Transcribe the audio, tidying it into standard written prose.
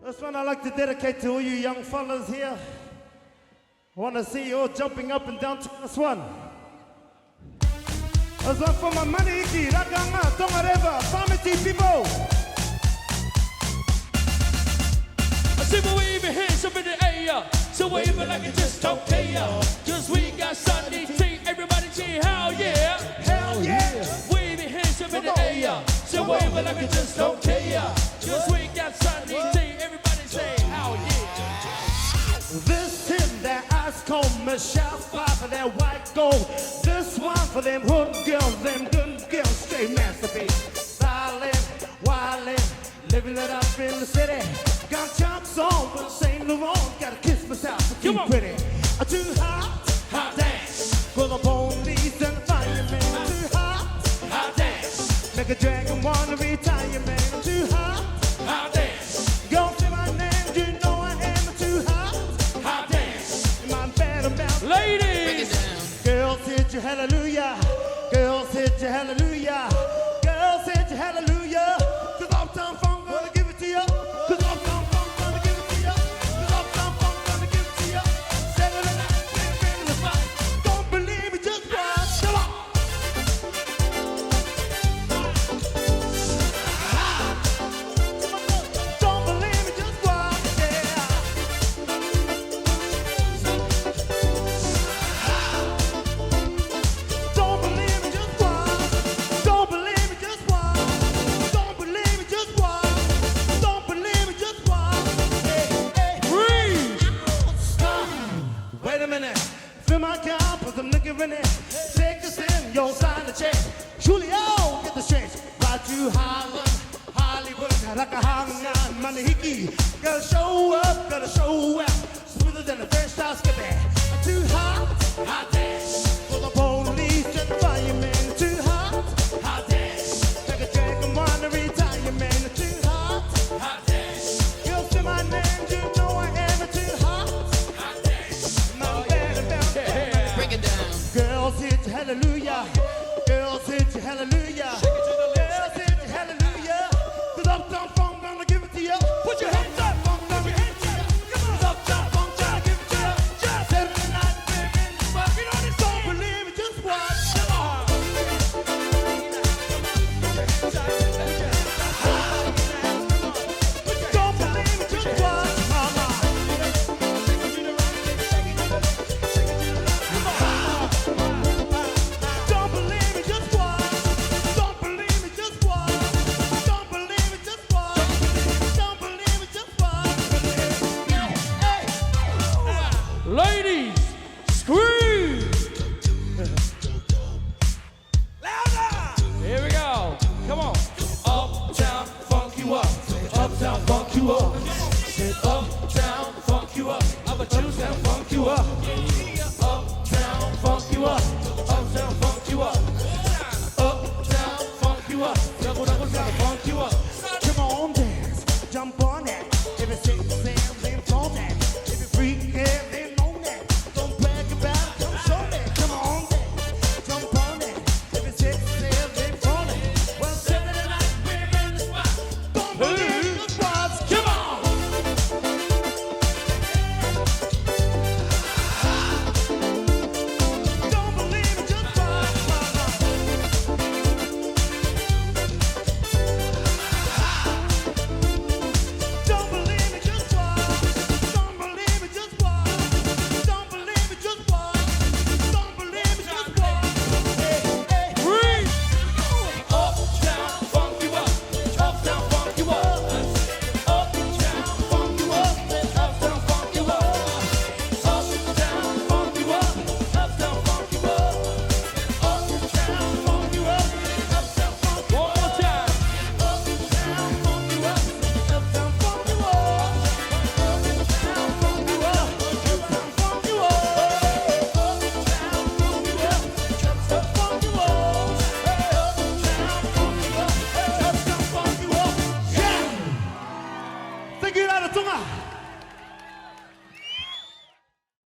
This one I like to dedicate to all you young fellas here. I want to see you all jumping up and down to this one. This one for my money, Iki, Rakanga, Tongareva, Pamiti people. I see my wave your hands up in the air. So wave it like it just don't care. Cause we got Sunday tea. Everybody cheer, hell yeah. Hell yeah. Wave your hands up in the air. So wave it like it just don't care. Cause we got Sunday tea. Everybody say, hell yeah. This him that ice cold Michelle Five for that white gold. This one for them hood girls, them good girls, straight masterpiece. Stylin', wildin', living it up in the city. Got chunks on with St. Laurent, gotta kiss myself to keep pretty. Too hot, hot dance. For the police and the firemen. Too hot, hot dance. Make a dragon wanna retire, man. Too hot, hot dance. Go say my name, you know I am too hot, hot dance. My better mouth. Ladies! Girls hit you hallelujah. Girls hit you hallelujah. Girls hit you hallelujah. Cause Uptown Funk gonna give it to you. Cause Uptown Funk gonna give it to you. Cause Uptown Funk gonna give it to you. Saturday night, big in the spot. Don't believe me, just watch. Come on. Don't believe me, just watch. Yeah. Don't believe me, just watch. Don't believe me, just watch. Don't believe me, just watch. Don't believe me, just watch. Hey, hey. Breathe! Stop. Wait a minute. Fill my cup with some liquor in it. Take a sip, you'll sign the check. Julio, get the stretch. Right to Harlem, Hollywood, like a hangan, manihiki. Gotta show up, gotta show out. Smoother than a fresh style skippy. Too hot, hot dance. For the police and firemen. Too hot, hot dance. Make a dragon wanna retire, man. Too hot, hot dance. You'll say my name, you know I am too hot, hot dance. My bad about Break it down. Girls hit you hallelujah. Girls hit you hallelujah. Girls hit you hallelujah. Cause Uptown Funk gonna give it to you. Put your hands up. Funk gonna give it to you. Cause Uptown Funk gonna give it to you. Just Saturday night, baby, in the spot. You know this song. Don't believe me, just watch. Come on. Don't believe me, just watch, mama. Don't believe me, just watch. Don't believe me, just watch. Don't believe me, just watch. Don't believe me, just watch. Hey. Ladies, scream! Here we go. Come on. Uptown, funk you up. Uptown, funk you up. Uptown, funk you up.